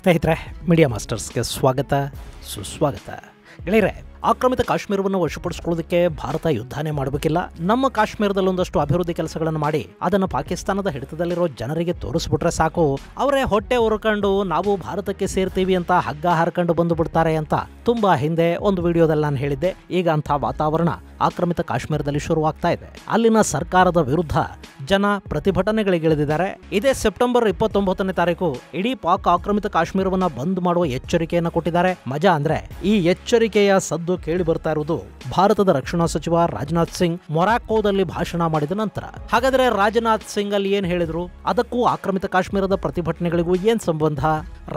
ಸ್ನೇಹಿತರೆ, ಮೀಡಿಯಾ ಮಾಸ್ಟರ್ಸ್ಗೆ ಸ್ವಾಗತ ಸುಸ್ವಾಗತ. ಗೆಳೆಯರೆ, ಆಕ್ರಮಿತ ಕಾಶ್ಮೀರವನ್ನು ವಶಪಡಿಸಿಕೊಳ್ಳೋದಕ್ಕೆ ಭಾರತ ಯುದ್ಧನೇ ಮಾಡಬೇಕಿಲ್ಲ. ನಮ್ಮ ಕಾಶ್ಮೀರದಲ್ಲಿ ಒಂದಷ್ಟು ಅಭಿವೃದ್ಧಿ ಕೆಲಸಗಳನ್ನು ಮಾಡಿ ಅದನ್ನು ಪಾಕಿಸ್ತಾನದ ಹಿಡಿತದಲ್ಲಿರೋ ಜನರಿಗೆ ತೋರಿಸ್ಬಿಟ್ರೆ ಸಾಕು, ಅವರೇ ಹೊಟ್ಟೆ ಉರ್ಕೊಂಡು ನಾವು ಭಾರತಕ್ಕೆ ಸೇರ್ತೀವಿ ಅಂತ ಹಗ್ಗ ಹಾರ್ಕೊಂಡು ಬಂದು ಬಿಡ್ತಾರೆ ಅಂತ ತುಂಬಾ ಹಿಂದೆ ಒಂದು ವಿಡಿಯೋದಲ್ಲಿ ನಾನು ಹೇಳಿದ್ದೆ. ಈಗ ಅಂಥ ವಾತಾವರಣ ಆಕ್ರಮಿತ ಕಾಶ್ಮೀರದಲ್ಲಿ ಶುರುವಾಗ್ತಾ ಇದೆ. ಅಲ್ಲಿನ ಸರ್ಕಾರದ ವಿರುದ್ಧ ಜನ ಪ್ರತಿಭಟನೆಗಳಿಗಿಳಿದಿದ್ದಾರೆ. ಇದೇ ಸೆಪ್ಟೆಂಬರ್ 29ನೇ ತಾರೀಕು ಇಡೀ ಪಾಕ್ ಆಕ್ರಮಿತ ಕಾಶ್ಮೀರವನ್ನ ಬಂದ್ ಮಾಡುವ ಎಚ್ಚರಿಕೆಯನ್ನು ಕೊಟ್ಟಿದ್ದಾರೆ. ಮಜಾ ಅಂದ್ರೆ ಈ ಎಚ್ಚರಿಕೆಯ ಸದ್ದು ಕೇಳಿ ಬರ್ತಾ ಇರುವುದು ಭಾರತದ ರಕ್ಷಣಾ ಸಚಿವ ರಾಜನಾಥ್ ಸಿಂಗ್ ಮೊರಾಕೋದಲ್ಲಿ ಭಾಷಣ ಮಾಡಿದ ನಂತರ. ಹಾಗಾದ್ರೆ ರಾಜನಾಥ್ ಸಿಂಗ್ ಅಲ್ಲಿ ಏನ್ ಹೇಳಿದ್ರು? ಅದಕ್ಕೂ ಆಕ್ರಮಿತ ಕಾಶ್ಮೀರದ ಪ್ರತಿಭಟನೆಗಳಿಗೂ ಏನ್ ಸಂಬಂಧ?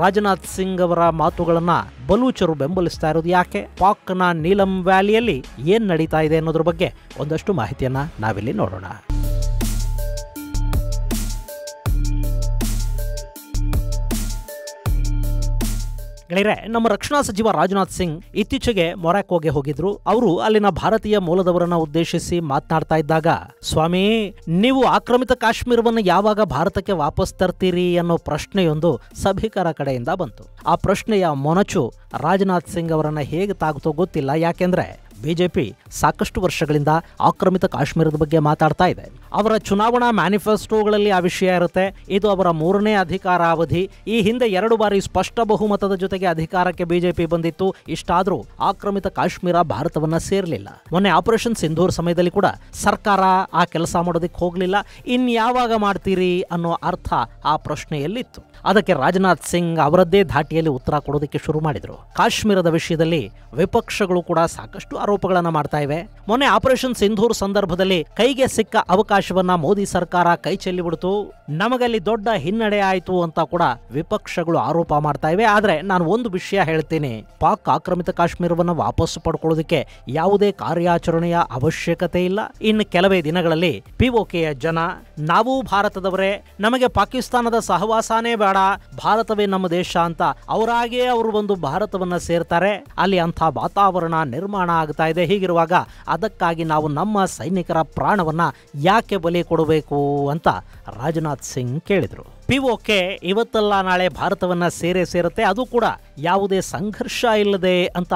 ರಾಜನಾಥ್ ಸಿಂಗ್ ಅವರ ಮಾತುಗಳನ್ನ ಬಲೂಚರು ಬೆಂಬಲಿಸ್ತಾ ಇರೋದು ಯಾಕೆ? ಪಾಕ್ನ ನೀಲಂ ವ್ಯಾಲಿಯಲ್ಲಿ ಏನ್ ನಡೀತಾ ಇದೆ ಅನ್ನೋದ್ರ ಬಗ್ಗೆ ಒಂದಷ್ಟು ಮಾಹಿತಿಯನ್ನ ನಾವಿಲ್ಲಿ ನೋಡೋಣ. ಗೆಳೆಯರೆ, ನಮ್ಮ ರಕ್ಷಣಾ ಸಚಿವ ರಾಜನಾಥ್ ಸಿಂಗ್ ಇತ್ತೀಚೆಗೆ ಮೊರಾಕೋಗೆ ಹೋಗಿದ್ರು. ಅವರು ಅಲ್ಲಿನ ಭಾರತೀಯ ಮೂಲದವರನ್ನ ಉದ್ದೇಶಿಸಿ ಮಾತನಾಡ್ತಾ ಇದ್ದಾಗ, ಸ್ವಾಮಿ, ನೀವು ಆಕ್ರಮಿತ ಕಾಶ್ಮೀರವನ್ನು ಯಾವಾಗ ಭಾರತಕ್ಕೆ ವಾಪಸ್ ತರ್ತೀರಿ ಅನ್ನೋ ಪ್ರಶ್ನೆಯೊಂದು ಸಭಿಕರ ಕಡೆಯಿಂದ ಬಂತು. ಆ ಪ್ರಶ್ನೆಯ ಮೊನಚು ರಾಜನಾಥ್ ಸಿಂಗ್ ಅವರನ್ನ ಹೇಗೆ ತಾಗುತ್ತೋ ಗೊತ್ತಿಲ್ಲ. ಯಾಕೆಂದ್ರೆ ಬಿಜೆಪಿ ಸಾಕಷ್ಟು ವರ್ಷಗಳಿಂದ ಆಕ್ರಮಿತ ಕಾಶ್ಮೀರದ ಬಗ್ಗೆ ಮಾತಾಡ್ತಾ ಇದೆ. ಅವರ ಚುನಾವಣಾ ಮ್ಯಾನಿಫೆಸ್ಟೋಗಳಲ್ಲಿ ಆ ವಿಷಯ ಇರುತ್ತೆ. ಇದು ಅವರ 3ನೇ ಅಧಿಕಾರ ಅವಧಿ. ಈ ಹಿಂದೆ 2 ಬಾರಿ ಸ್ಪಷ್ಟ ಬಹುಮತದ ಜೊತೆಗೆ ಅಧಿಕಾರಕ್ಕೆ ಬಿಜೆಪಿ ಬಂದಿತ್ತು. ಇಷ್ಟಾದ್ರೂ ಆಕ್ರಮಿತ ಕಾಶ್ಮೀರ ಭಾರತವನ್ನ ಸೇರ್ಲಿಲ್ಲ. ಮೊನ್ನೆ ಆಪರೇಷನ್ ಸಿಂಧೂರ್ ಸಮಯದಲ್ಲಿ ಕೂಡ ಸರ್ಕಾರ ಆ ಕೆಲಸ ಮಾಡೋದಕ್ಕೆ ಹೋಗ್ಲಿಲ್ಲ. ಇನ್ಯಾವಾಗ ಮಾಡ್ತೀರಿ ಅನ್ನೋ ಅರ್ಥ ಆ ಪ್ರಶ್ನೆಯಲ್ಲಿತ್ತು. ಅದಕ್ಕೆ ರಾಜನಾಥ್ ಸಿಂಗ್ ಅವರದ್ದೇ ಧಾಟಿಯಲ್ಲಿ ಉತ್ತರ ಕೊಡೋದಕ್ಕೆ ಶುರು ಮಾಡಿದ್ರು. ಕಾಶ್ಮೀರದ ವಿಷಯದಲ್ಲಿ ವಿಪಕ್ಷಗಳು ಕೂಡ ಸಾಕಷ್ಟು ಆರೋಪಗಳನ್ನ ಮಾಡ್ತಾ ಇವೆ. ಮೊನ್ನೆ ಆಪರೇಷನ್ ಸಿಂಧೂರ್ ಸಂದರ್ಭದಲ್ಲಿ ಕೈಗೆ ಸಿಕ್ಕ ಅವಕಾಶವನ್ನ ಮೋದಿ ಸರ್ಕಾರ ಕೈ ಚೆಲ್ಲಿಬಿಡ್ತು, ನಮಗಲ್ಲಿ ದೊಡ್ಡ ಹಿನ್ನಡೆ ಆಯ್ತು ಅಂತ ಕೂಡ ವಿಪಕ್ಷಗಳು ಆರೋಪ ಮಾಡ್ತಾ ಇವೆ. ಆದ್ರೆ ನಾನು ಒಂದು ವಿಷಯ ಹೇಳ್ತೀನಿ, ಪಾಕ್ ಆಕ್ರಮಿತ ಕಾಶ್ಮೀರವನ್ನ ವಾಪಸ್ ಪಡ್ಕೊಳ್ಳೋದಕ್ಕೆ ಯಾವುದೇ ಕಾರ್ಯಾಚರಣೆಯ ಅವಶ್ಯಕತೆ ಇಲ್ಲ. ಇನ್ನು ಕೆಲವೇ ದಿನಗಳಲ್ಲಿ ಪಿಒಕೆಯ ಜನ ನಾವು ಭಾರತದವರೇ, ನಮಗೆ ಪಾಕಿಸ್ತಾನದ ಸಹವಾಸನೇ ಬೇಡ, ಭಾರತವೇ ನಮ್ಮ ದೇಶ ಅಂತ ಅವರಾಗೇ ಅವರು ಬಂದು ಭಾರತವನ್ನ ಸೇರ್ತಾರೆ. ಅಲ್ಲಿ ಅಂಥ ವಾತಾವರಣ ನಿರ್ಮಾಣ ಆಗ್ತಾ ಇದೆ. ಹೀಗಿರುವಾಗ ಅದಕ್ಕಾಗಿ ನಾವು ನಮ್ಮ ಸೈನಿಕರ ಪ್ರಾಣವನ್ನ ಯಾಕೆ ಬಲಿ ಕೊಡಬೇಕು ಅಂತ ರಾಜನಾಥ್ ಸಿಂಗ್ ಕೇಳಿದ್ರು. ಪಿಒಕೆ ಇವತ್ತಲ್ಲ ನಾಳೆ ಭಾರತವನ್ನ ಸೇರುತ್ತೆ, ಅದು ಕೂಡ ಯಾವುದೇ ಸಂಘರ್ಷ ಇಲ್ಲದೆ ಅಂತ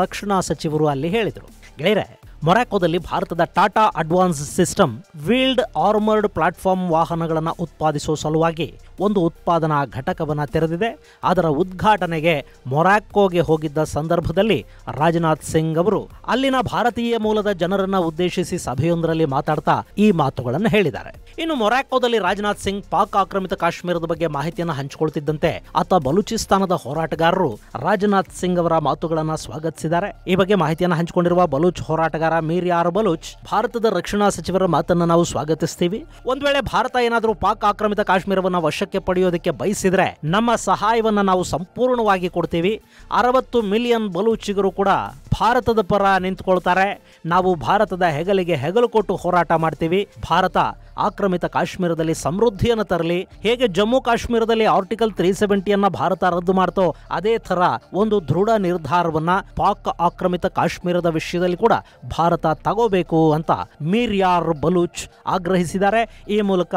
ರಕ್ಷಣಾ ಸಚಿವರು ಅಲ್ಲಿ ಹೇಳಿದರು. ಗೆಳೆಯರೆ, ಮೊರಾಕೋದಲ್ಲಿ ಭಾರತದ Tata advanced system wheeled armoured platform ವಾಹನಗಳನ್ನು ಉತ್ಪಾದಿಸುವ ಸಲುವಾಗಿ ಒಂದು ಉತ್ಪಾದನಾ ಘಟಕವನ್ನು ತೆರೆದಿದೆ. ಅದರ ಉದ್ಘಾಟನೆಗೆ ಮೊರಾಕೋಗೆ ಹೋಗಿದ್ದ ಸಂದರ್ಭದಲ್ಲಿ ರಾಜನಾಥ್ ಸಿಂಗ್ ಅವರು ಅಲ್ಲಿನ ಭಾರತೀಯ ಮೂಲದ ಜನರನ್ನ ಉದ್ದೇಶಿಸಿ ಸಭೆಯೊಂದರಲ್ಲಿ ಮಾತಾಡ್ತಾ ಈ ಮಾತುಗಳನ್ನು ಹೇಳಿದ್ದಾರೆ. ಇನ್ನು ಮೊರಾಕೋದಲ್ಲಿ ರಾಜನಾಥ್ ಸಿಂಗ್ ಪಾಕ್ ಆಕ್ರಮಿತ ಕಾಶ್ಮೀರದ ಬಗ್ಗೆ ಮಾಹಿತಿಯನ್ನು ಹಂಚಿಕೊಳ್ತಿದ್ದಂತೆ ಆತ ಬಲೂಚಿಸ್ತಾನದ ಹೋರಾಟಗಾರರು ರಾಜನಾಥ್ ಸಿಂಗ್ ಅವರ ಮಾತುಗಳನ್ನ ಸ್ವಾಗತಿಸಿದ್ದಾರೆ. ಈ ಬಗ್ಗೆ ಮಾಹಿತಿಯನ್ನು ಹಂಚಿಕೊಂಡಿರುವ ಬಲೂಚ್ ಹೋರಾಟಗಾರ ಮೀರ್ ಯಾರ್ ಬಲೂಚ್, ಭಾರತದ ರಕ್ಷಣಾ ಸಚಿವರ ಮಾತನ್ನ ನಾವು ಸ್ವಾಗತಿಸ್ತೀವಿ. ಒಂದ್ ವೇಳೆ ಭಾರತ ಏನಾದರೂ ಪಾಕ್ ಆಕ್ರಮಿತ ಕಾಶ್ಮೀರವನ್ನ ವಶಕ್ಕೆ ಪಡೆಯೋದಕ್ಕೆ ಬಯಸಿದ್ರೆ ನಮ್ಮ ಸಹಾಯವನ್ನ ನಾವು ಸಂಪೂರ್ಣವಾಗಿ ಕೊಡ್ತೀವಿ. 60 ಮಿಲಿಯನ್ ಬಲೂಚಿಗರು ಕೂಡ ಭಾರತದ ಪರ ನಿಂತುಕೊಳ್ತಾರೆ. ನಾವು ಭಾರತದ ಹೆಗಲಿಗೆ ಹೆಗಲು ಕೊಟ್ಟು ಹೋರಾಟ ಮಾಡ್ತೀವಿ. ಭಾರತ ಆಕ್ರಮಿತ ಕಾಶ್ಮೀರದಲ್ಲಿ ಸಮೃದ್ಧಿಯನ್ನು ತರಲಿ. ಹೇಗೆ ಜಮ್ಮು ಕಾಶ್ಮೀರದಲ್ಲಿ ಆರ್ಟಿಕಲ್ 370 ಭಾರತ ರದ್ದು ಮಾಡ್ತೋ, ಅದೇ ತರ ಒಂದು ದೃಢ ನಿರ್ಧಾರವನ್ನ ಪಾಕ್ ಆಕ್ರಮಿತ ಕಾಶ್ಮೀರದ ವಿಷಯದಲ್ಲಿ ಕೂಡ ಭಾರತ ತಗೋಬೇಕು ಅಂತ ಮೀರ್ ಯಾರ್ ಬಲೂಚ್ ಆಗ್ರಹಿಸಿದ್ದಾರೆ. ಈ ಮೂಲಕ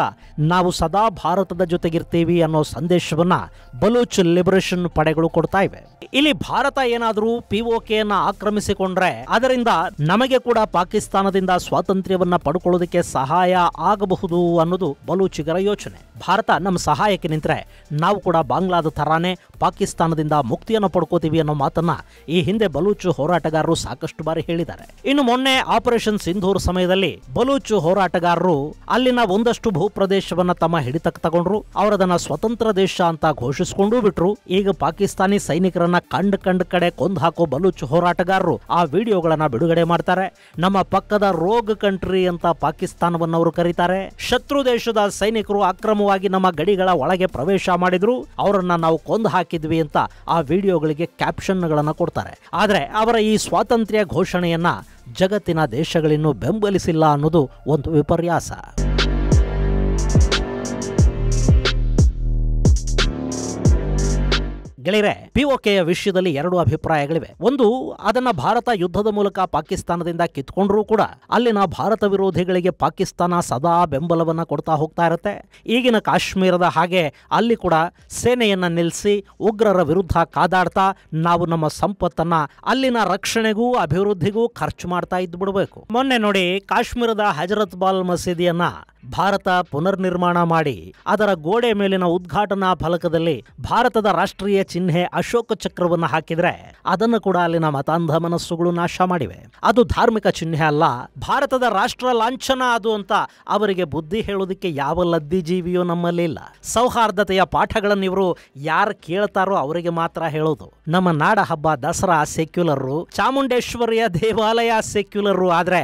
ನಾವು ಸದಾ ಭಾರತದ ಜೊತೆಗಿರ್ತೀವಿ ಅನ್ನೋ ಸಂದೇಶವನ್ನ ಬಲೂಚ್ ಲಿಬರೇಷನ್ ಪಡೆಗಳು ಕೊಡ್ತಾ ಇವೆ. ಇಲ್ಲಿ ಭಾರತ ಏನಾದರೂ ಪಿಒಕೆಯನ್ನ ಆಕ್ರಮಿಸಿಕೊಂಡ್ರೆ ಅದರಿಂದ ನಮಗೆ ಕೂಡ ಪಾಕಿಸ್ತಾನದಿಂದ ಸ್ವಾತಂತ್ರ್ಯವನ್ನ ಪಡ್ಕೊಳ್ಳೋದಕ್ಕೆ ಸಹಾಯ ಆಗಬಹುದು ಅನ್ನೋದು ಬಲೂಚಿಗರ ಯೋಚನೆ. ಭಾರತ ನಮ್ಮ ಸಹಾಯಕ್ಕೆ ನಿಂತರೆ ನಾವು ಕೂಡ ಬಾಂಗ್ಲಾದ ತರಾನೇ ಪಾಕಿಸ್ತಾನದಿಂದ ಮುಕ್ತಿಯನ್ನು ಪಡ್ಕೋತೀವಿ ಅನ್ನೋ ಮಾತನ್ನ ಈ ಹಿಂದೆ ಬಲೂಚ್ ಹೋರಾಟಗಾರರು ಸಾಕಷ್ಟು ಬಾರಿ ಹೇಳಿದ್ದಾರೆ. ಇನ್ನು ಮೊನ್ನೆ ಆಪರೇಷನ್ ಸಿಂಧೂರ್ ಸಮಯದಲ್ಲಿ ಬಲೂಚ್ ಹೋರಾಟಗಾರರು ಅಲ್ಲಿನ ಒಂದಷ್ಟು ಭೂಪ್ರದೇಶವನ್ನ ತಮ್ಮ ಹಿಡಿತಕ್ಕೆ ತಗೊಂಡ್ರು. ಅವರದನ್ನ ಸ್ವತಂತ್ರ ದೇಶ ಅಂತ ಘೋಷಿಸಿಕೊಂಡು ಬಿಟ್ರು. ಈಗ ಪಾಕಿಸ್ತಾನಿ ಸೈನಿಕರನ್ನ ಕಂಡ ಕಡೆ ಕೊಂದು ಹಾಕೋ ಬಲೂಚ್ ಹೋರಾಟಗಾರರು ಆ ವಿಡಿಯೋಗಳನ್ನ ಬಿಡುಗಡೆ ಮಾಡ್ತಾರೆ. ನಮ್ಮ ಪಕ್ಕದ ರೋಗ್ ಕಂಟ್ರಿ ಅಂತ ಪಾಕಿಸ್ತಾನವನ್ನು ಅವರು ಕರೀತಾರೆ. ಶತ್ರು ದೇಶದ ಸೈನಿಕರು ಅಕ್ರಮವಾಗಿ ನಮ್ಮ ಗಡಿಗಳ ಒಳಗೆ ಪ್ರವೇಶ ಮಾಡಿದ್ರು, ಅವರನ್ನ ನಾವು ಕೊಂದು ಹಾಕಿದ್ವಿ ಅಂತ ಆ ವಿಡಿಯೋಗಳಿಗೆ ಕ್ಯಾಪ್ಷನ್ಗಳನ್ನು ಕೊಡ್ತಾರೆ. ಆದ್ರೆ ಅವರ ಈ ಸ್ವಾತಂತ್ರ್ಯ ಘೋಷಣೆಯನ್ನ ಜಗತ್ತಿನ ದೇಶಗಳಿನ್ನೂ ಬೆಂಬಲಿಸಿಲ್ಲ ಅನ್ನೋದು ಒಂದು ವಿಪರ್ಯಾಸ. ಗೆಳೆಯರೆ, ಪಿಒಕೆಯ ವಿಷಯದಲ್ಲಿ ಎರಡು ಅಭಿಪ್ರಾಯಗಳಿವೆ. ಒಂದು, ಅದನ್ನ ಭಾರತ ಯುದ್ಧದ ಮೂಲಕ ಪಾಕಿಸ್ತಾನದಿಂದ ಕಿತ್ಕೊಂಡ್ರೂ ಕೂಡ ಅಲ್ಲಿನ ಭಾರತ ವಿರೋಧಿಗಳಿಗೆ ಪಾಕಿಸ್ತಾನ ಸದಾ ಬೆಂಬಲವನ್ನ ಕೊಡ್ತಾ ಹೋಗ್ತಾ ಇರುತ್ತೆ. ಈಗಿನ ಕಾಶ್ಮೀರದ ಹಾಗೆ ಅಲ್ಲಿ ಕೂಡ ಸೇನೆಯನ್ನ ನಿಲ್ಲಿಸಿ ಉಗ್ರರ ವಿರುದ್ಧ ಕಾದಾಡ್ತಾ ನಾವು ನಮ್ಮ ಸಂಪತ್ತನ್ನ ಅಲ್ಲಿನ ರಕ್ಷಣೆಗೂ ಅಭಿವೃದ್ಧಿಗೂ ಖರ್ಚು ಮಾಡ್ತಾ ಇದ್ದು ಬಿಡಬೇಕು. ಮೊನ್ನೆ ನೋಡಿ, ಕಾಶ್ಮೀರದ ಹಜರತ್ ಬಾಲ್ ಮಸೀದಿಯನ್ನ ಭಾರತ ಪುನರ್ ನಿರ್ಮಾಣ ಮಾಡಿ ಅದರ ಗೋಡೆ ಮೇಲಿನ ಉದ್ಘಾಟನಾ ಫಲಕದಲ್ಲಿ ಭಾರತದ ರಾಷ್ಟ್ರೀಯ ಚಿಹ್ನೆ ಅಶೋಕ ಚಕ್ರವನ್ನು ಹಾಕಿದ್ರೆ ಅದನ್ನು ಕೂಡ ಅಲ್ಲಿನ ಮತಾಂಧ ಮನಸ್ಸುಗಳು ನಾಶ ಮಾಡಿವೆ. ಅದು ಧಾರ್ಮಿಕ ಚಿಹ್ನೆ ಅಲ್ಲ, ಭಾರತದ ರಾಷ್ಟ್ರ ಲಾಂಛನ ಅದು ಅಂತ ಅವರಿಗೆ ಬುದ್ಧಿ ಹೇಳೋದಕ್ಕೆ ಯಾವ ಲದ್ದಿ ಜೀವಿಯೋ ನಮ್ಮಲ್ಲಿ ಇಲ್ಲ. ಸೌಹಾರ್ದತೆಯ ಪಾಠಗಳನ್ನು ಇವರು ಯಾರು ಕೇಳ್ತಾರೋ ಅವರಿಗೆ ಮಾತ್ರ ಹೇಳೋದು. ನಮ್ಮ ನಾಡ ಹಬ್ಬ ದಸರಾ ಸೆಕ್ಯುಲರು, ಚಾಮುಂಡೇಶ್ವರಿಯ ದೇವಾಲಯ ಸೆಕ್ಯುಲರು, ಆದ್ರೆ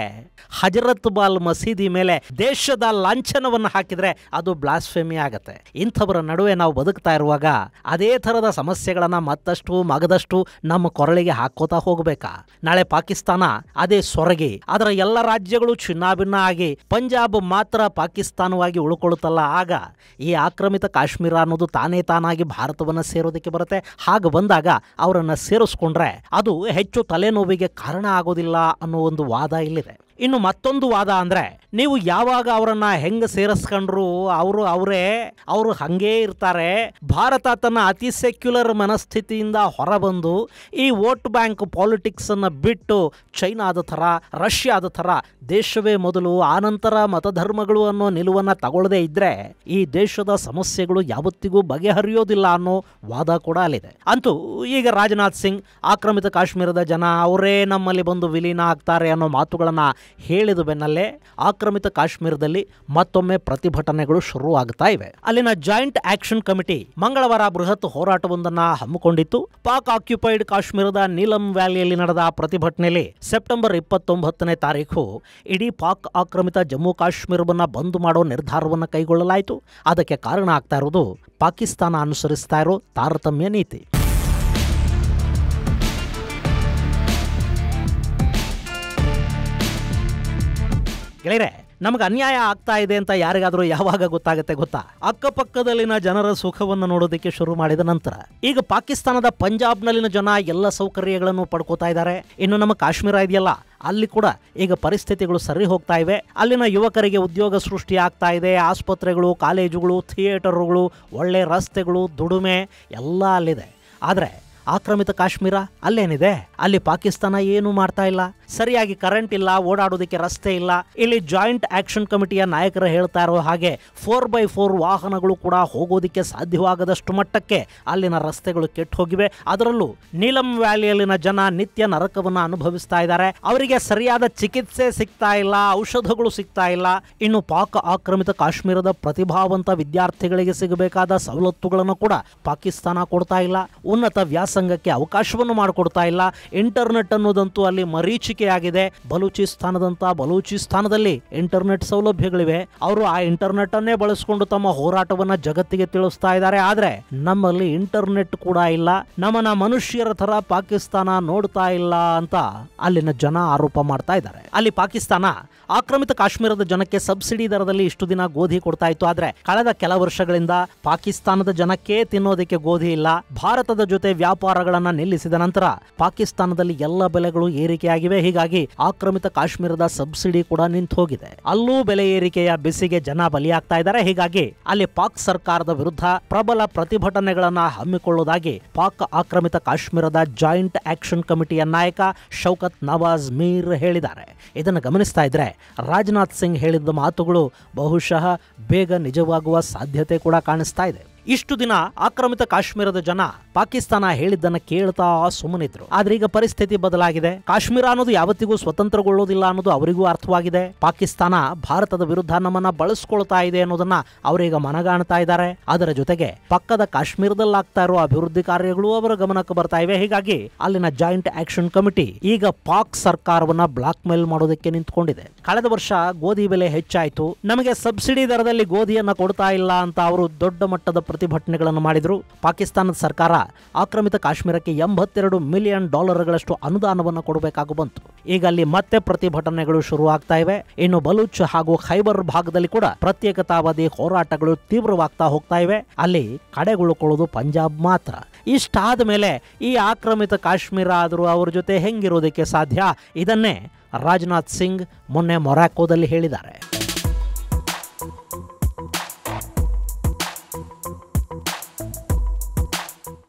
ಹಜರತ್ ಬಾಲ್ ಮಸೀದಿ ಮೇಲೆ ದೇಶದ ಲಾಂಛನವನ್ನು ಹಾಕಿದ್ರೆ ಅದು ಬ್ಲಾಸ್ಫೆಮಿ ಆಗತ್ತೆ. ಇಂಥವರ ನಡುವೆ ನಾವು ಬದುಕ್ತಾ ಇರುವಾಗ ಅದೇ ಥರದ ಸಮಸ್ಯೆಗಳನ್ನ ಮತ್ತಷ್ಟು ಮಗದಷ್ಟು ನಮ್ಮ ಕೊರಳಿಗೆ ಹಾಕೋತಾ ಹೋಗ್ಬೇಕಾ? ನಾಳೆ ಪಾಕಿಸ್ತಾನ ಅದೇ ಸೊರಗಿ ಅದರ ಎಲ್ಲ ರಾಜ್ಯಗಳು ಚಿನ್ನಾಭಿನ್ನ ಆಗಿ ಪಂಜಾಬ್ ಮಾತ್ರ ಪಾಕಿಸ್ತಾನವಾಗಿ ಉಳ್ಕೊಳ್ಳುತ್ತಲ್ಲ, ಆಗ ಈ ಆಕ್ರಮಿತ ಕಾಶ್ಮೀರ ಅನ್ನೋದು ತಾನೇ ತಾನಾಗಿ ಭಾರತವನ್ನು ಸೇರೋದಕ್ಕೆ ಬರುತ್ತೆ. ಹಾಗೆ ಬಂದಾಗ ಅವರನ್ನ ಸೇರಿಸ್ಕೊಂಡ್ರೆ ಅದು ಹೆಚ್ಚು ತಲೆನೋವಿಗೆ ಕಾರಣ ಆಗೋದಿಲ್ಲ ಅನ್ನೋ ಒಂದು ವಾದ ಇಲ್ಲಿದೆ. ಇನ್ನು ಮತ್ತೊಂದು ವಾದ ಅಂದ್ರೆ, ನೀವು ಯಾವಾಗ ಅವರನ್ನ ಹೆಂಗ ಸೇರಿಸ್ಕೊಂಡ್ರು ಅವರು ಹಂಗೇ ಇರ್ತಾರೆ. ಭಾರತ ತನ್ನ ಅತಿ ಸೆಕ್ಯುಲರ್ ಮನಸ್ಥಿತಿಯಿಂದ ಹೊರಬಂದು ಈ ವೋಟ್ ಬ್ಯಾಂಕ್ ಪಾಲಿಟಿಕ್ಸ್ ಅನ್ನ ಬಿಟ್ಟು ಚೈನಾದ ಥರ, ರಷ್ಯಾದ ಥರ ದೇಶವೇ ಮೊದಲು ಆನಂತರ ಮತಧರ್ಮಗಳು ಅನ್ನೋ ನಿಲುವನ್ನ ತಗೊಳ್ಳದೇ ಇದ್ರೆ ಈ ದೇಶದ ಸಮಸ್ಯೆಗಳು ಯಾವತ್ತಿಗೂ ಬಗೆಹರಿಯೋದಿಲ್ಲ ಅನ್ನೋ ವಾದ ಕೂಡ ಅಲ್ಲಿದೆ. ಅಂತೂ ಈಗ ರಾಜನಾಥ್ ಸಿಂಗ್ ಆಕ್ರಮಿತ ಕಾಶ್ಮೀರದ ಜನ ಅವರೇ ನಮ್ಮಲ್ಲಿ ಬಂದು ವಿಲೀನ ಆಗ್ತಾರೆ ಅನ್ನೋ ಮಾತುಗಳನ್ನ ಹೇಳಿದ ಬೆನ್ನಲ್ಲೇ ಆಕ್ರಮಿತ ಕಾಶ್ಮೀರದಲ್ಲಿ ಮತ್ತೊಮ್ಮೆ ಪ್ರತಿಭಟನೆಗಳು ಶುರುವಾಗ್ತಾ ಇವೆ. ಅಲ್ಲಿನ ಜಾಯಿಂಟ್ ಆಕ್ಷನ್ ಕಮಿಟಿ ಮಂಗಳವಾರ ಬೃಹತ್ ಹೋರಾಟವೊಂದನ್ನ ಹಮ್ಮಿಕೊಂಡಿತ್ತು. ಪಾಕ್ ಆಕ್ಯುಪೈಡ್ ಕಾಶ್ಮೀರದ ನೀಲಂ ವ್ಯಾಲಿಯಲ್ಲಿ ನಡೆದ ಪ್ರತಿಭಟನೆಯಲ್ಲಿ ಸೆಪ್ಟೆಂಬರ್ 29ನೇ ತಾರೀಕು ಇಡೀ ಪಾಕ್ ಆಕ್ರಮಿತ ಜಮ್ಮು ಕಾಶ್ಮೀರವನ್ನ ಬಂದ್ ಮಾಡೋ ನಿರ್ಧಾರವನ್ನು ಕೈಗೊಳ್ಳಲಾಯಿತು. ಅದಕ್ಕೆ ಕಾರಣ ಆಗ್ತಾ ಇರೋದು ಪಾಕಿಸ್ತಾನ ಅನುಸರಿಸ್ತಾ ಇರೋ ತಾರತಮ್ಯ ನೀತಿ. ಗೆಳೆಯರೆ, ನಮಗೆ ಅನ್ಯಾಯ ಆಗ್ತಾ ಇದೆ ಅಂತ ಯಾರಿಗಾದ್ರೂ ಯಾವಾಗ ಗೊತ್ತಾಗುತ್ತೆ ಗೊತ್ತಾ? ಅಕ್ಕಪಕ್ಕದಲ್ಲಿನ ಜನರ ಸುಖವನ್ನು ನೋಡೋದಕ್ಕೆ ಶುರು ಮಾಡಿದ ನಂತರ. ಈಗ ಪಾಕಿಸ್ತಾನದ ಪಂಜಾಬ್ನಲ್ಲಿನ ಜನ ಎಲ್ಲ ಸೌಕರ್ಯಗಳನ್ನು ಪಡ್ಕೋತಾ ಇದ್ದಾರೆ. ಇನ್ನು ನಮ್ಮ ಕಾಶ್ಮೀರ ಇದೆಯಲ್ಲ, ಅಲ್ಲಿ ಕೂಡ ಈಗ ಪರಿಸ್ಥಿತಿಗಳು ಸರಿ ಹೋಗ್ತಾ ಇವೆ. ಅಲ್ಲಿನ ಯುವಕರಿಗೆ ಉದ್ಯೋಗ ಸೃಷ್ಟಿ ಆಗ್ತಾ ಇದೆ. ಆಸ್ಪತ್ರೆಗಳು, ಕಾಲೇಜುಗಳು, ಥಿಯೇಟರ್ಗಳು, ಒಳ್ಳೆ ರಸ್ತೆಗಳು, ದುಡಿಮೆ ಎಲ್ಲ ಅಲ್ಲಿದೆ. ಆದರೆ ಆಕ್ರಮಿತ ಕಾಶ್ಮೀರ ಅಲ್ಲೇನಿದೆ? ಅಲ್ಲಿ ಪಾಕಿಸ್ತಾನ ಏನು ಮಾಡ್ತಾ ಇಲ್ಲ. ಸರಿಯಾಗಿ ಕರೆಂಟ್ ಇಲ್ಲ, ಓಡಾಡೋದಕ್ಕೆ ರಸ್ತೆ ಇಲ್ಲ. ಇಲ್ಲಿ ಜಾಯಿಂಟ್ ಆಕ್ಷನ್ ಕಮಿಟಿಯ ನಾಯಕರು ಹೇಳ್ತಾ ಇರೋ ಹಾಗೆ 4x4 ವಾಹನಗಳು ಕೂಡ ಹೋಗೋದಿಕ್ಕೆ ಸಾಧ್ಯವಾಗದಷ್ಟು ಮಟ್ಟಕ್ಕೆ ಅಲ್ಲಿನ ರಸ್ತೆಗಳು ಕೆಟ್ಟು ಹೋಗಿವೆ. ಅದರಲ್ಲೂ ನೀಲಂ ವ್ಯಾಲಿಯಲ್ಲಿನ ಜನ ನಿತ್ಯ ನರಕವನ್ನು ಅನುಭವಿಸ್ತಾ ಇದ್ದಾರೆ. ಅವರಿಗೆ ಸರಿಯಾದ ಚಿಕಿತ್ಸೆ ಸಿಗ್ತಾ ಇಲ್ಲ, ಔಷಧಗಳು ಸಿಗ್ತಾ ಇಲ್ಲ. ಇನ್ನು ಪಾಕ್ ಆಕ್ರಮಿತ ಕಾಶ್ಮೀರದ ಪ್ರತಿಭಾವಂತ ವಿದ್ಯಾರ್ಥಿಗಳಿಗೆ ಸಿಗಬೇಕಾದ ಸವಲತ್ತುಗಳನ್ನು ಕೂಡ ಪಾಕಿಸ್ತಾನ ಕೊಡ್ತಾ ಇಲ್ಲ. ಉನ್ನತ ವ್ಯಾಸಂಗಕ್ಕೆ ಅವಕಾಶವನ್ನು ಮಾಡಿಕೊಡ್ತಾ ಇಲ್ಲ. ಇಂಟರ್ನೆಟ್ ಅನ್ನೋದಂತೂ ಅಲ್ಲಿ ಮರೀಚಿಕೆಯಾಗಿದೆ. ಬಲೂಚಿಸ್ತಾನದಲ್ಲಿ ಇಂಟರ್ನೆಟ್ ಸೌಲಭ್ಯಗಳಿವೆ. ಅವರು ಆ ಇಂಟರ್ನೆಟ್ ಅನ್ನೇ ಬಳಸಿಕೊಂಡು ತಮ್ಮ ಹೋರಾಟವನ್ನ ಜಗತ್ತಿಗೆ ತಿಳಿಸ್ತಾ ಇದ್ದಾರೆ. ಆದ್ರೆ ನಮ್ಮಲ್ಲಿ ಇಂಟರ್ನೆಟ್ ಕೂಡ ಇಲ್ಲ. ನಮ್ಮನ್ನ ಮನುಷ್ಯರ ತರ ಪಾಕಿಸ್ತಾನ ನೋಡ್ತಾ ಇಲ್ಲ ಅಂತ ಅಲ್ಲಿನ ಜನ ಆರೋಪ ಮಾಡ್ತಾ ಇದ್ದಾರೆ. ಅಲ್ಲಿ ಪಾಕಿಸ್ತಾನ ಆಕ್ರಮಿತ ಕಾಶ್ಮೀರದ ಜನಕ್ಕೆ ಸಬ್ಸಿಡಿ ದರದಲ್ಲಿ ಇಷ್ಟು ದಿನ ಗೋಧಿ ಕೊಡ್ತಾ ಇತ್ತು. ಆದ್ರೆ ಕಳೆದ ಕೆಲ ವರ್ಷಗಳಿಂದ ಪಾಕಿಸ್ತಾನದ ಜನಕ್ಕೆ ತಿನ್ನೋದಕ್ಕೆ ಗೋಧಿ ಇಲ್ಲ. ಭಾರತದ ಜೊತೆ ವ್ಯಾಪಾರಗಳನ್ನ ನಿಲ್ಲಿಸಿದ ನಂತರ ಪಾಕಿಸ್ತಾನದಲ್ಲಿ ಎಲ್ಲ ಬೆಲೆಗಳು ಏರಿಕೆಯಾಗಿವೆ. ಹೀಗಾಗಿ ಆಕ್ರಮಿತ ಕಾಶ್ಮೀರದ ಸಬ್ಸಿಡಿ ಕೂಡ ನಿಂತು ಹೋಗಿದೆ. ಅಲ್ಲೂ ಬೆಲೆ ಏರಿಕೆಯ ಬಿಸಿಗೆ ಜನ ಬಲಿಯಾಗ್ತಾ ಇದ್ದಾರೆ. ಹೀಗಾಗಿ ಅಲ್ಲಿ ಪಾಕ್ ಸರ್ಕಾರದ ವಿರುದ್ಧ ಪ್ರಬಲ ಪ್ರತಿಭಟನೆಗಳನ್ನ ಹಮ್ಮಿಕೊಳ್ಳುವುದಾಗಿ ಪಾಕ್ ಆಕ್ರಮಿತ ಕಾಶ್ಮೀರದ ಜಾಯಿಂಟ್ ಆಕ್ಷನ್ ಕಮಿಟಿಯ ನಾಯಕ ಶೌಕತ್ ನವಾಜ್ ಮೀರ್ ಹೇಳಿದ್ದಾರೆ. ಇದನ್ನು ಗಮನಿಸ್ತಾ ಇದ್ರೆ ರಾಜನಾಥ್ ಸಿಂಗ್ ಹೇಳಿದ ಮಾತುಗಳು ಬಹುಶಃ ಬೇಗ ನಿಜವಾಗುವ ಸಾಧ್ಯತೆ ಕೂಡ ಕಾಣಿಸ್ತಾ ಇದೆ. ಇಷ್ಟು ದಿನ ಆಕ್ರಮಿತ ಕಾಶ್ಮೀರದ ಜನ ಪಾಕಿಸ್ತಾನ ಹೇಳಿದ್ದನ್ನ ಕೇಳ್ತಾ ಸುಮ್ಮನಿದ್ರು. ಆದ್ರೆ ಈಗ ಪರಿಸ್ಥಿತಿ ಬದಲಾಗಿದೆ. ಕಾಶ್ಮೀರ ಅನ್ನೋದು ಯಾವತ್ತಿಗೂ ಸ್ವತಂತ್ರಗೊಳ್ಳೋದಿಲ್ಲ ಅನ್ನೋದು ಅವರಿಗೂ ಅರ್ಥವಾಗಿದೆ. ಪಾಕಿಸ್ತಾನ ಭಾರತದ ವಿರುದ್ಧ ನಮ್ಮನ್ನ ಬಳಸ್ಕೊಳ್ತಾ ಇದೆ ಅನ್ನೋದನ್ನ ಅವರೀಗ ಮನಗಾಣ್ತಾ ಇದ್ದಾರೆ. ಅದರ ಜೊತೆಗೆ ಪಕ್ಕದ ಕಾಶ್ಮೀರದಲ್ಲಾಗ್ತಾ ಇರೋ ಅಭಿವೃದ್ಧಿ ಕಾರ್ಯಗಳು ಅವರ ಗಮನಕ್ಕೆ ಬರ್ತಾ ಇವೆ. ಹೀಗಾಗಿ ಅಲ್ಲಿನ ಜಾಯಿಂಟ್ ಆಕ್ಷನ್ ಕಮಿಟಿ ಈಗ ಪಾಕ್ ಸರ್ಕಾರವನ್ನ ಬ್ಲಾಕ್ ಮೇಲ್ ಮಾಡೋದಕ್ಕೆ ನಿಂತ್ಕೊಂಡಿದೆ. ಕಳೆದ ವರ್ಷ ಗೋಧಿ ಬೆಲೆ ಹೆಚ್ಚಾಯ್ತು, ನಮಗೆ ಸಬ್ಸಿಡಿ ದರದಲ್ಲಿ ಗೋಧಿಯನ್ನ ಕೊಡ್ತಾ ಇಲ್ಲ ಅಂತ ಅವರು ದೊಡ್ಡ ಮಟ್ಟದ ಪ್ರತಿಭಟನೆಗಳನ್ನು ಮಾಡಿದ್ರು. ಪಾಕಿಸ್ತಾನದ ಸರ್ಕಾರ ಆಕ್ರಮಿತ ಕಾಶ್ಮೀರಕ್ಕೆ $82 ಮಿಲಿಯನ್ ಅನುದಾನವನ್ನು ಕೊಡಬೇಕಾಗಿ ಬಂತು. ಈಗ ಅಲ್ಲಿ ಮತ್ತೆ ಪ್ರತಿಭಟನೆಗಳು ಶುರು ಆಗ್ತಾ ಇವೆ. ಇನ್ನು ಬಲೂಚ್ ಹಾಗೂ ಖೈಬರ್ ಭಾಗದಲ್ಲಿ ಕೂಡ ಪ್ರತ್ಯೇಕತಾವಾದಿ ಹೋರಾಟಗಳು ತೀವ್ರವಾಗ್ತಾ ಹೋಗ್ತಾ ಇವೆ. ಅಲ್ಲಿ ಕಡೆಗೊಳ್ಕೊಳ್ಳೋದು ಪಂಜಾಬ್ ಮಾತ್ರ. ಇಷ್ಟಾದ ಮೇಲೆ ಈ ಆಕ್ರಮಿತ ಕಾಶ್ಮೀರ ಆದರೂ ಅವ್ರ ಜೊತೆ ಹೆಂಗಿರೋದಕ್ಕೆ ಸಾಧ್ಯ? ಇದನ್ನೇ ರಾಜನಾಥ್ ಸಿಂಗ್ ಮೊನ್ನೆ ಮೊರಾಕೋದಲ್ಲಿ ಹೇಳಿದ್ದಾರೆ.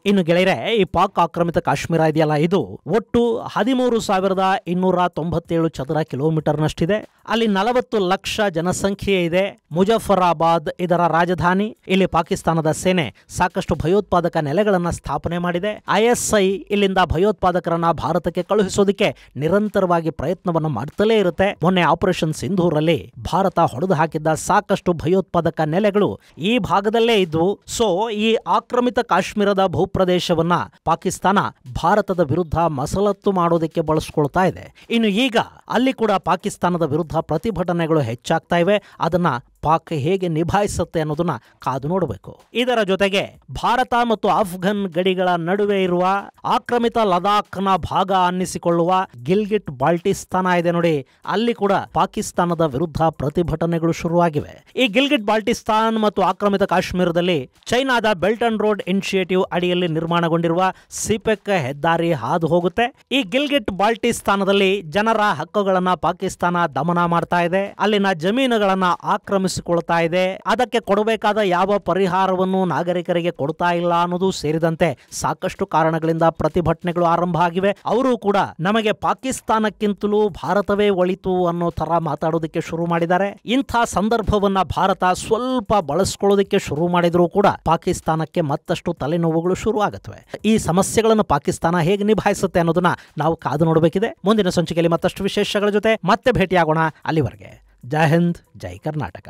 ಇನ್ನು ಗೆಳೆಯರೆ, ಈ ಪಾಕ್ ಆಕ್ರಮಿತ ಕಾಶ್ಮೀರ ಇದೆಯಲ್ಲ, ಇದು ಒಟ್ಟು 13,297 ಚದರ ಕಿಲೋಮೀಟರ್ನಷ್ಟಿದೆ. ಅಲ್ಲಿ 40 ಲಕ್ಷ ಜನಸಂಖ್ಯೆ ಇದೆ. ಮುಜಫರಾಬಾದ್ ಇದರ ರಾಜಧಾನಿ. ಇಲ್ಲಿ ಪಾಕಿಸ್ತಾನದ ಸೇನೆ ಸಾಕಷ್ಟು ಭಯೋತ್ಪಾದಕ ನೆಲೆಗಳನ್ನು ಸ್ಥಾಪನೆ ಮಾಡಿದೆ. ISI ಇಲ್ಲಿಂದ ಭಯೋತ್ಪಾದಕರನ್ನ ಭಾರತಕ್ಕೆ ಕಳುಹಿಸೋದಕ್ಕೆ ನಿರಂತರವಾಗಿ ಪ್ರಯತ್ನವನ್ನು ಮಾಡ್ತಲೇ ಇರುತ್ತೆ. ಮೊನ್ನೆ ಆಪರೇಷನ್ ಸಿಂಧೂರಲ್ಲಿ ಭಾರತ ಹೊಡೆದು ಹಾಕಿದ್ದ ಸಾಕಷ್ಟು ಭಯೋತ್ಪಾದಕ ನೆಲೆಗಳು ಈ ಭಾಗದಲ್ಲೇ ಇದ್ವು. ಸೊ ಈ ಆಕ್ರಮಿತ ಕಾಶ್ಮೀರದ ಭೂಪ್ರದೇಶವನ್ನ ಪಾಕಿಸ್ತಾನ ಭಾರತದ ವಿರುದ್ಧ ಮಸಲತ್ತು ಮಾಡೋದಕ್ಕೆ ಬಳಸ್ಕೊಳ್ತಾ ಇದೆ. ಇನ್ನು ಈಗ ಅಲ್ಲಿ ಕೂಡ ಪಾಕಿಸ್ತಾನದ ವಿರುದ್ಧ ಪ್ರತಿಭಟನೆಗಳು ಹೆಚ್ಚಾಗ್ತಾ ಇವೆ. ಅದನ್ನ ಪಾಕ್ ಹೇಗೆ ನಿಭಾಯಿಸುತ್ತೆ ಅನ್ನೋದನ್ನ ಕಾದು ನೋಡಬೇಕು. ಇದರ ಜೊತೆಗೆ ಭಾರತ ಮತ್ತು ಆಫ್ಘನ್ ಗಡಿಗಳ ನಡುವೆ ಇರುವ ಆಕ್ರಮಿತ ಲದಾಖ್ನ ಭಾಗ ಅನ್ನಿಸಿಕೊಳ್ಳುವ ಗಿಲ್ಗಿಟ್ ಬಾಲ್ಟಿಸ್ತಾನ ಇದೆ ನೋಡಿ, ಅಲ್ಲಿ ಕೂಡ ಪಾಕಿಸ್ತಾನದ ವಿರುದ್ಧ ಪ್ರತಿಭಟನೆಗಳು ಶುರುವಾಗಿವೆ. ಈ ಗಿಲ್ಗಿಟ್ ಬಾಲ್ಟಿಸ್ತಾನ್ ಮತ್ತು ಆಕ್ರಮಿತ ಕಾಶ್ಮೀರದಲ್ಲಿ ಚೈನಾದ ಬೆಲ್ಟ್ ಅಂಡ್ ರೋಡ್ ಇನಿಷಿಯೇಟಿವ್ ಅಡಿಯಲ್ಲಿ ನಿರ್ಮಾಣಗೊಂಡಿರುವ ಸಿಪೆಕ್ ಹೆದ್ದಾರಿ ಹಾದು ಹೋಗುತ್ತೆ. ಈ ಗಿಲ್ಗಿಟ್ ಬಾಲ್ಟಿಸ್ತಾನದಲ್ಲಿ ಜನರ ಹಕ್ಕುಗಳನ್ನ ಪಾಕಿಸ್ತಾನ ದಮನ ಮಾಡ್ತಾ ಇದೆ. ಅಲ್ಲಿನ ಜಮೀನುಗಳನ್ನ ಆಕ್ರಮಿಸಿಕೊಳ್ತಾ ಇದೆ. ಅದಕ್ಕೆ ಕೊಡಬೇಕಾದ ಯಾವ ಪರಿಹಾರವನ್ನು ನಾಗರಿಕರಿಗೆ ಕೊಡ್ತಾ ಇಲ್ಲ ಅನ್ನೋದು ಸೇರಿದಂತೆ ಸಾಕಷ್ಟು ಕಾರಣಗಳಿಂದ ಪ್ರತಿಭಟನೆಗಳು ಆರಂಭ ಆಗಿವೆ. ಅವರು ಕೂಡ ನಮಗೆ ಪಾಕಿಸ್ತಾನಕ್ಕಿಂತಲೂ ಭಾರತವೇ ಒಳಿತು ಅನ್ನೋ ತರ ಮಾತಾಡೋದಕ್ಕೆ ಶುರು ಮಾಡಿದ್ದಾರೆ. ಇಂಥ ಸಂದರ್ಭವನ್ನ ಭಾರತ ಸ್ವಲ್ಪ ಬಳಸ್ಕೊಳ್ಳೋದಕ್ಕೆ ಶುರು ಮಾಡಿದ್ರೂ ಕೂಡ ಪಾಕಿಸ್ತಾನಕ್ಕೆ ಮತ್ತಷ್ಟು ತಲೆನೋವುಗಳು ಶುರು ಆಗುತ್ತವೆ. ಈ ಸಮಸ್ಯೆಗಳನ್ನು ಪಾಕಿಸ್ತಾನ ಹೇಗೆ ನಿಭಾಯಿಸುತ್ತೆ ಅನ್ನೋದನ್ನ ನಾವು ಕಾದು ನೋಡಬೇಕಿದೆ. ಮುಂದಿನ ಸಂಚಿಕೆಯಲ್ಲಿ ಮತ್ತಷ್ಟು ವಿಶೇಷಗಳ ಜೊತೆ ಮತ್ತೆ ಭೇಟಿಯಾಗೋಣ. ಅಲ್ಲಿವರೆಗೆ ಜೈ ಹಿಂದ್, ಜೈ ಕರ್ನಾಟಕ.